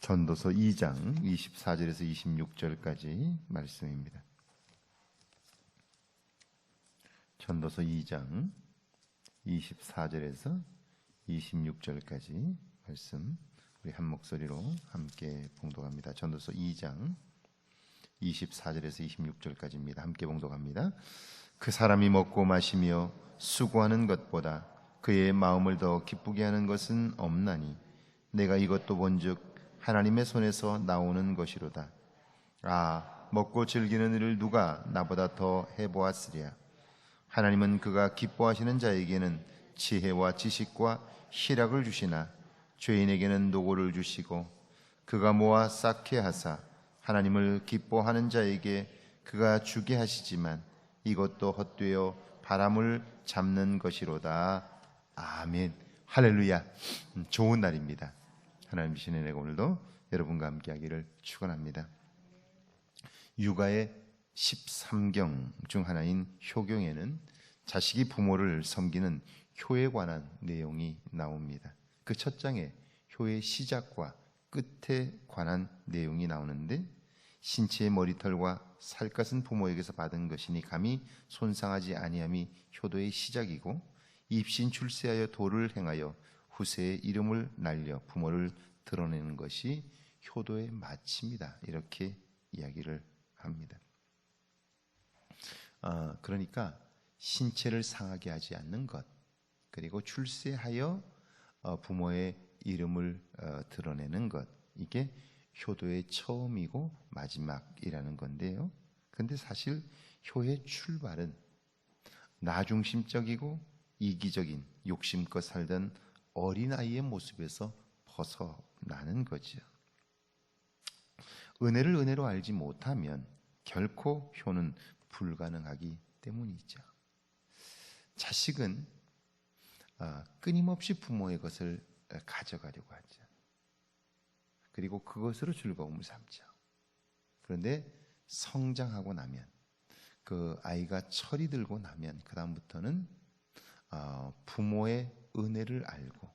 전도서 2장 24절에서 26절까지 말씀입니다. 전도서 2장 24절에서 26절까지 말씀 우리 한 목소리로 함께 봉독합니다. 전도서 2장 24절에서 26절까지입니다. 함께 봉독합니다. 그 사람이 먹고 마시며 수고하는 것보다 그의 마음을 더 기쁘게 하는 것은 없나니 내가 이것도 본즉 하나님의 손에서 나오는 것이로다. 아, 먹고 즐기는 일을 누가 나보다 더 해보았으랴. 하나님은 그가 기뻐하시는 자에게는 지혜와 지식과 희락을 주시나 죄인에게는 노고를 주시고, 그가 모아 쌓게 하사 하나님을 기뻐하는 자에게 그가 주게 하시지만 이것도 헛되어 바람을 잡는 것이로다. 아멘. 할렐루야. 좋은 날입니다. 하나님 주신 은혜가 오늘도 여러분과 함께하기를 축원합니다. 육아의 13경 중 하나인 효경에는 자식이 부모를 섬기는 효에 관한 내용이 나옵니다. 그 첫 장에 효의 시작과 끝에 관한 내용이 나오는데, 신체의 머리털과 살갗은 부모에게서 받은 것이니 감히 손상하지 아니함이 효도의 시작이고, 입신 출세하여 도를 행하여 후세의 이름을 날려 부모를 드러내는 것이 효도의 마침이다. 이렇게 이야기를 합니다. 그러니까 신체를 상하게 하지 않는 것, 그리고 출세하여 부모의 이름을 드러내는 것, 이게 효도의 처음이고 마지막이라는 건데요. 그런데 사실 효의 출발은 나중심적이고 이기적인 욕심껏 살던 어린아이의 모습에서 벗어나는 거죠. 은혜를 은혜로 알지 못하면 결코 효는 불가능하기 때문이죠. 자식은 끊임없이 부모의 것을 가져가려고 하죠. 그리고 그것으로 즐거움을 삼죠. 그런데 성장하고 나면, 그 아이가 철이 들고 나면 그 다음부터는 부모의 은혜를 알고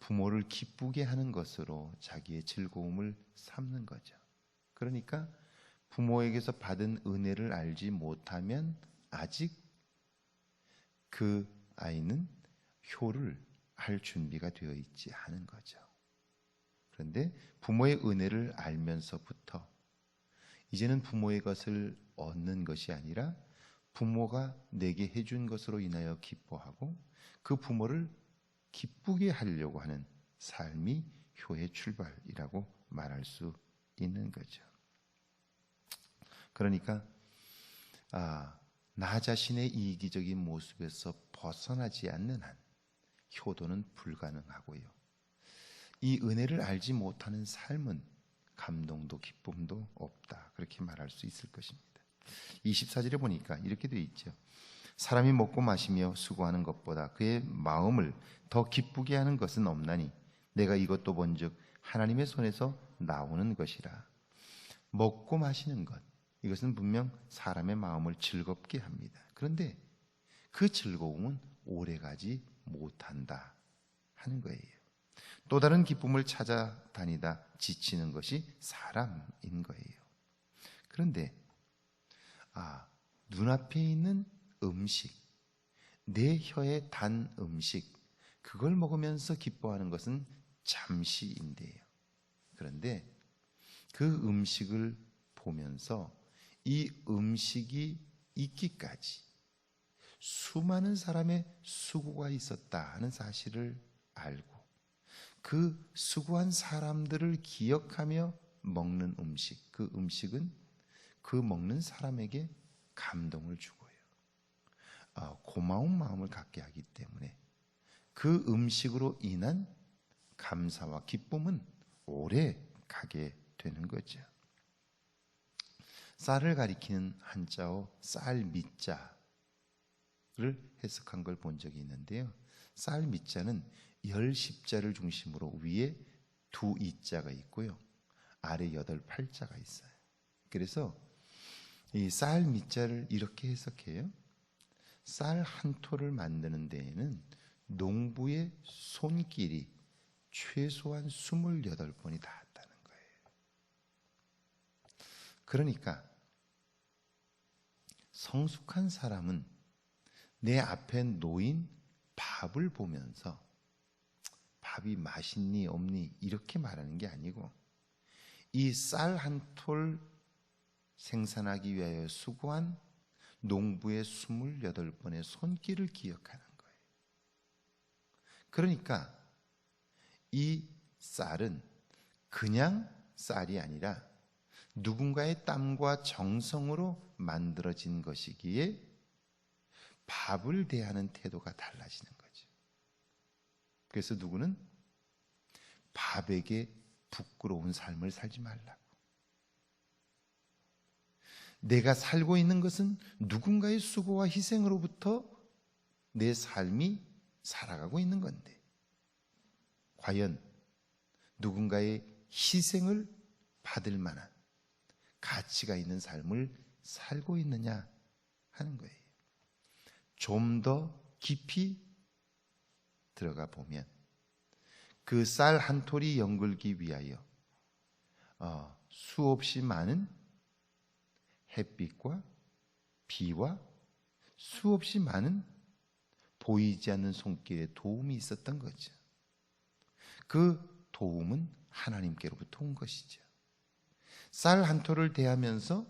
부모를 기쁘게 하는 것으로 자기의 즐거움을 삼는 거죠. 그러니까 부모에게서 받은 은혜를 알지 못하면 아직 그 아이는 효를 할 준비가 되어 있지 않은 거죠. 그런데 부모의 은혜를 알면서부터 이제는 부모의 것을 얻는 것이 아니라 부모가 내게 해준 것으로 인하여 기뻐하고 그 부모를 기쁘게 하려고 하는 삶이 효의 출발이라고 말할 수 있는 거죠. 그러니까 나 자신의 이기적인 모습에서 벗어나지 않는 한 효도는 불가능하고요. 이 은혜를 알지 못하는 삶은 감동도 기쁨도 없다. 그렇게 말할 수 있을 것입니다. 24절에 보니까 이렇게 되어 있죠. 사람이 먹고 마시며 수고하는 것보다 그의 마음을 더 기쁘게 하는 것은 없나니 내가 이것도 본즉 하나님의 손에서 나오는 것이라. 먹고 마시는 것, 이것은 분명 사람의 마음을 즐겁게 합니다. 그런데 그 즐거움은 오래가지 못한다 하는 거예요. 또 다른 기쁨을 찾아다니다 지치는 것이 사람인 거예요. 그런데 눈앞에 있는 음식, 내 혀에 단 음식, 그걸 먹으면서 기뻐하는 것은 잠시인데요. 그런데 그 음식을 보면서 이 음식이 있기까지 수많은 사람의 수고가 있었다 하는 사실을 알고 그 수고한 사람들을 기억하며 먹는 음식, 그 음식은 그 먹는 사람에게 감동을 주고요. 고마운 마음을 갖게 하기 때문에 그 음식으로 인한 감사와 기쁨은 오래 가게 되는 거죠. 쌀을 가리키는 한자어 쌀 밑자를 해석한 걸 본 적이 있는데요. 쌀 밑자는 열 십자를 중심으로 위에 두 이자가 있고요. 아래 여덟 팔자가 있어요. 그래서 이 쌀 밑자를 이렇게 해석해요. 쌀 한 토를 만드는 데에는 농부의 손길이 최소한 28번이 닿았다는 그러니까 성숙한 사람은 내 앞에 놓인 밥을 보면서 밥이 맛있니 없니 이렇게 말하는 게 아니고 이 쌀 한 톨 생산하기 위하여 수고한 농부의 28번의 손길을 기억하는 거예요. 그러니까 이 쌀은 그냥 쌀이 아니라 누군가의 땀과 정성으로 만들어진 것이기에 밥을 대하는 태도가 달라지는 거죠. 그래서 누구는 밥에게 부끄러운 삶을 살지 말라고. 내가 살고 있는 것은 누군가의 수고와 희생으로부터 내 삶이 살아가고 있는 건데 과연 누군가의 희생을 받을 만한 가치가 있는 삶을 살고 있느냐 하는 거예요. 좀 더 깊이 들어가 보면 그 쌀 한 톨이 연글기 위하여 수없이 많은 햇빛과 비와 수없이 많은 보이지 않는 손길의 도움이 있었던 거죠. 그 도움은 하나님께로부터 온 것이죠. 쌀 한 톨을 대하면서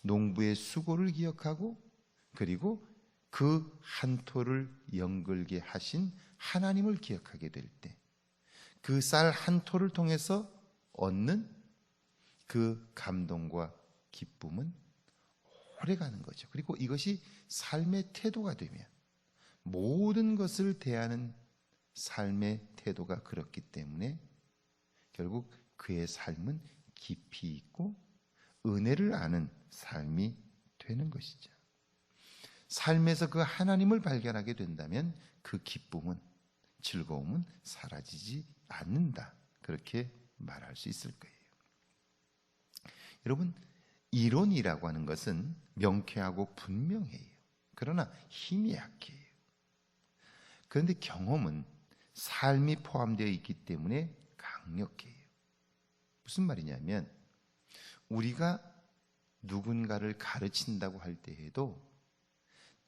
농부의 수고를 기억하고 그리고 그 한 톨을 연글게 하신 하나님을 기억하게 될 때 그 쌀 한 톨을 통해서 얻는 그 감동과 기쁨은 오래가는 거죠. 그리고 이것이 삶의 태도가 되면 모든 것을 대하는 삶의 태도가 그렇기 때문에 결국 그의 삶은 깊이 있고 은혜를 아는 삶이 되는 것이죠. 삶에서 그 하나님을 발견하게 된다면 그 기쁨은 즐거움은 사라지지 않는다. 그렇게 말할 수 있을 거예요. 여러분, 이론이라고 하는 것은 명쾌하고 분명해요. 그러나 힘이 약해요. 그런데 경험은 삶이 포함되어 있기 때문에 강력해요. 무슨 말이냐면 우리가 누군가를 가르친다고 할 때에도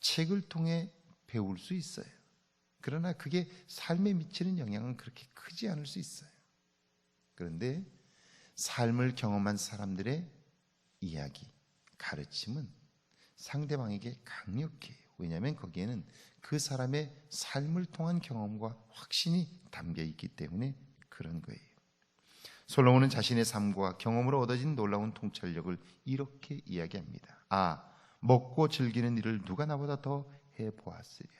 책을 통해 배울 수 있어요. 그러나 그게 삶에 미치는 영향은 그렇게 크지 않을 수 있어요. 그런데 삶을 경험한 사람들의 이야기, 가르침은 상대방에게 강력해요. 왜냐하면 거기에는 그 사람의 삶을 통한 경험과 확신이 담겨 있기 때문에 그런 거예요. 솔로몬은 자신의 삶과 경험으로 얻어진 놀라운 통찰력을 이렇게 이야기합니다. 먹고 즐기는 일을 누가 나보다 더 해보았으랴.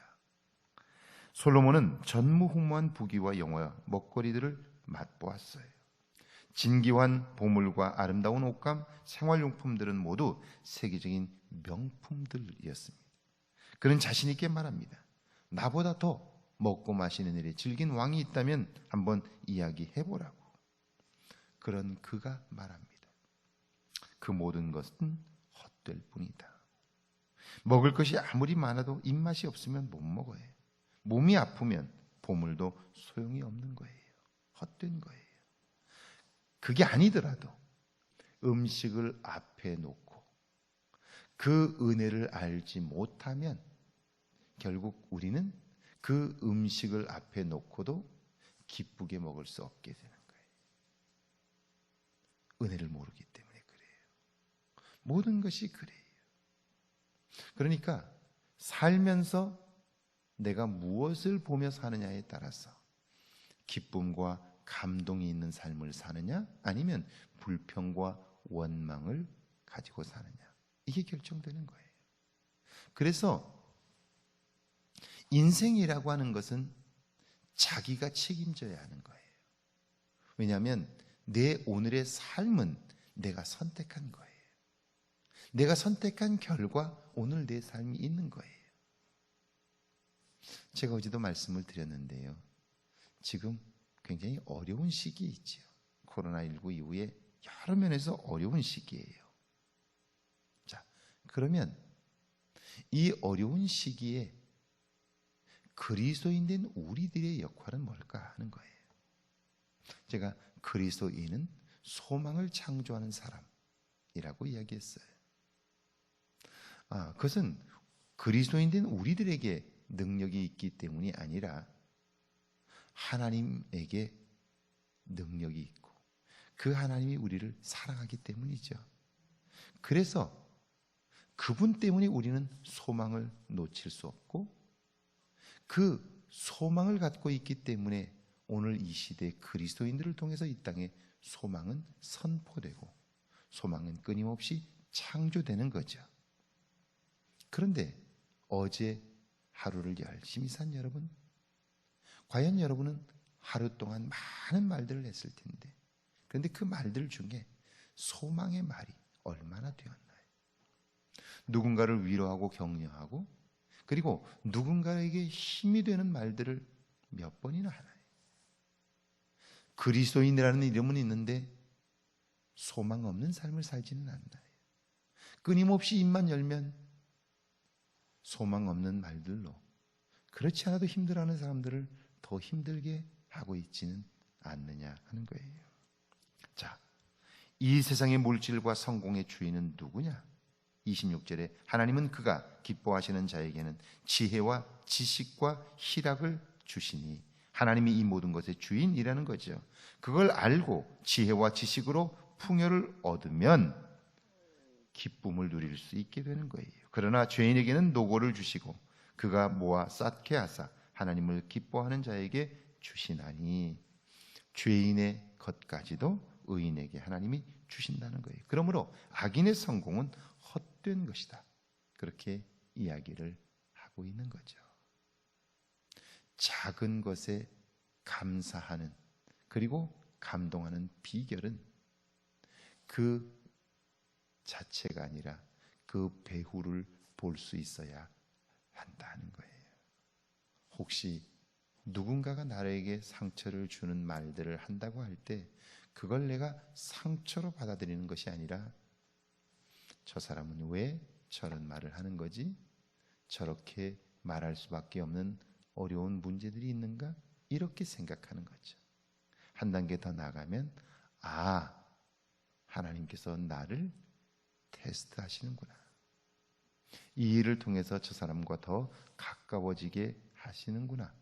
솔로몬은 전무후무한 부귀와 영화와 먹거리들을 맛보았어요. 진귀한 보물과 아름다운 옷감, 생활용품들은 모두 세계적인 명품들이었습니다. 그는 자신 있게 말합니다. 나보다 더 먹고 마시는 일에 즐긴 왕이 있다면 한번 이야기해보라고. 그런 그가 말합니다. 그 모든 것은 헛될 뿐이다. 먹을 것이 아무리 많아도 입맛이 없으면 못 먹어요. 몸이 아프면 보물도 소용이 없는 거예요. 헛된 거예요. 그게 아니더라도 음식을 앞에 놓고 그 은혜를 알지 못하면 결국 우리는 그 음식을 앞에 놓고도 기쁘게 먹을 수 없게 되는 거예요. 은혜를 모르기 때문에 그래요. 모든 것이 그래요. 그러니까 살면서 내가 무엇을 보며 사느냐에 따라서 기쁨과 감동이 있는 삶을 사느냐 아니면 불평과 원망을 가지고 사느냐 이게 결정되는 거예요. 그래서 인생이라고 하는 것은 자기가 책임져야 하는 거예요. 왜냐하면 내 오늘의 삶은 내가 선택한 거예요. 내가 선택한 결과 오늘 내 삶이 있는 거예요. 제가 어제도 말씀을 드렸는데요. 지금 굉장히 어려운 시기에 있죠. 코로나19 이후에 여러 면에서 어려운 시기예요. 자, 그러면 이 어려운 시기에 그리스도인된 우리들의 역할은 뭘까 하는 거예요. 제가 그리스도인은 소망을 창조하는 사람 이라고 이야기했어요. 그것은 그리스도인된 우리들에게 능력이 있기 때문이 아니라 하나님에게 능력이 있고 그 하나님이 우리를 사랑하기 때문이죠. 그래서 그분 때문에 우리는 소망을 놓칠 수 없고 그 소망을 갖고 있기 때문에 오늘 이 시대 그리스도인들을 통해서 이 땅에 소망은 선포되고 소망은 끊임없이 창조되는 거죠. 그런데 어제 하루를 열심히 산 여러분, 과연 여러분은 하루 동안 많은 말들을 했을 텐데, 그런데 그 말들 중에 소망의 말이 얼마나 되었나요? 누군가를 위로하고 격려하고 그리고 누군가에게 힘이 되는 말들을 몇 번이나 하나요? 그리스도인이라는 이름은 있는데 소망 없는 삶을 살지는 않나요? 끊임없이 입만 열면 소망 없는 말들로 그렇지 않아도 힘들어하는 사람들을 더 힘들게 하고 있지는 않느냐 하는 거예요. 자, 이 세상의 물질과 성공의 주인은 누구냐? 26절에 하나님은 그가 기뻐하시는 자에게는 지혜와 지식과 희락을 주시니, 하나님이 이 모든 것의 주인이라는 거죠. 그걸 알고 지혜와 지식으로 풍요를 얻으면 기쁨을 누릴 수 있게 되는 거예요. 그러나 죄인에게는 노고를 주시고 그가 모아 쌓게 하사 하나님을 기뻐하는 자에게 주시나니, 죄인의 것까지도 의인에게 하나님이 주신다는 거예요. 그러므로 악인의 성공은 헛된 것이다, 그렇게 이야기를 하고 있는 거죠. 작은 것에 감사하는 그리고 감동하는 비결은 그 자체가 아니라 그 배후를 볼 수 있어야 한다는 거예요. 혹시 누군가가 나에게 상처를 주는 말들을 한다고 할 때 그걸 내가 상처로 받아들이는 것이 아니라 저 사람은 왜 저런 말을 하는 거지? 저렇게 말할 수밖에 없는 어려운 문제들이 있는가? 이렇게 생각하는 거죠. 한 단계 더 나가면 하나님께서 나를 테스트하시는구나, 이 일을 통해서 저 사람과 더 가까워지게 하시는구나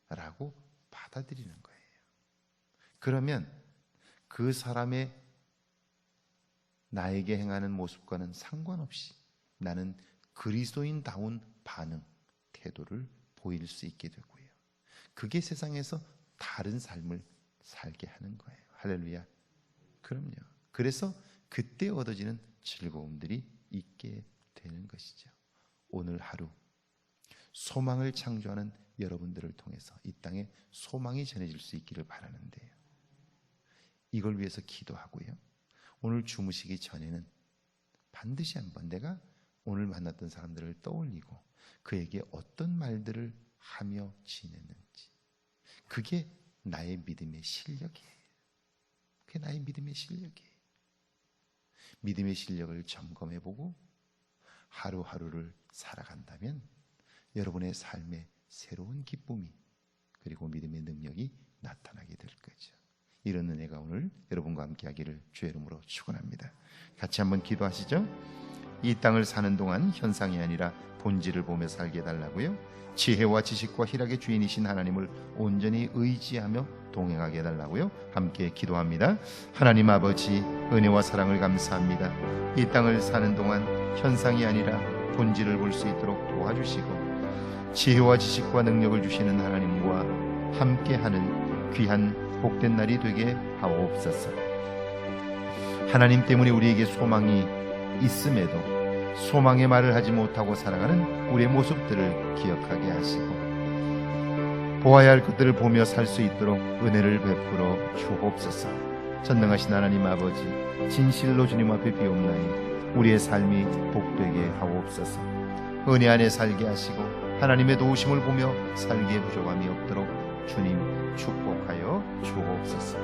라고 받아들이는 거예요. 그러면 그 사람의 나에게 행하는 모습과는 상관없이 나는 그리스도인다운 반응, 태도를 보일 수 있게 되고요. 그게 세상에서 다른 삶을 살게 하는 거예요. 할렐루야. 그럼요. 그래서 그때 얻어지는 즐거움들이 있게 되는 것이죠. 오늘 하루 소망을 창조하는 여러분들을 통해서 이 땅에 소망이 전해질 수 있기를 바라는데요, 이걸 위해서 기도하고요, 오늘 주무시기 전에는 반드시 한번 내가 오늘 만났던 사람들을 떠올리고 그에게 어떤 말들을 하며 지냈는지, 그게 나의 믿음의 실력이에요. 그게 나의 믿음의 실력이에요. 믿음의 실력을 점검해보고 하루하루를 살아간다면 여러분의 삶에 새로운 기쁨이 그리고 믿음의 능력이 나타나게 될 거죠. 이런 은혜가 오늘 여러분과 함께 하기를 주의 이름으로 축원합니다. 같이 한번 기도하시죠. 이 땅을 사는 동안 현상이 아니라 본질을 보며 살게 해달라고요. 지혜와 지식과 희락의 주인이신 하나님을 온전히 의지하며 동행하게 해달라고요. 함께 기도합니다. 하나님 아버지, 은혜와 사랑을 감사합니다. 이 땅을 사는 동안 현상이 아니라 본질을 볼 수 있도록 도와주시고 지혜와 지식과 능력을 주시는 하나님과 함께하는 귀한 복된 날이 되게 하옵소서. 하나님 때문에 우리에게 소망이 있음에도 소망의 말을 하지 못하고 살아가는 우리의 모습들을 기억하게 하시고 보아야 할 것들을 보며 살 수 있도록 은혜를 베풀어 주옵소서. 전능하신 하나님 아버지, 진실로 주님 앞에 비옵나니 우리의 삶이 복되게 하옵소서. 은혜 안에 살게 하시고 하나님의 도우심을 보며 살기에 부족함이 없도록 주님 축복하여 주옵소서.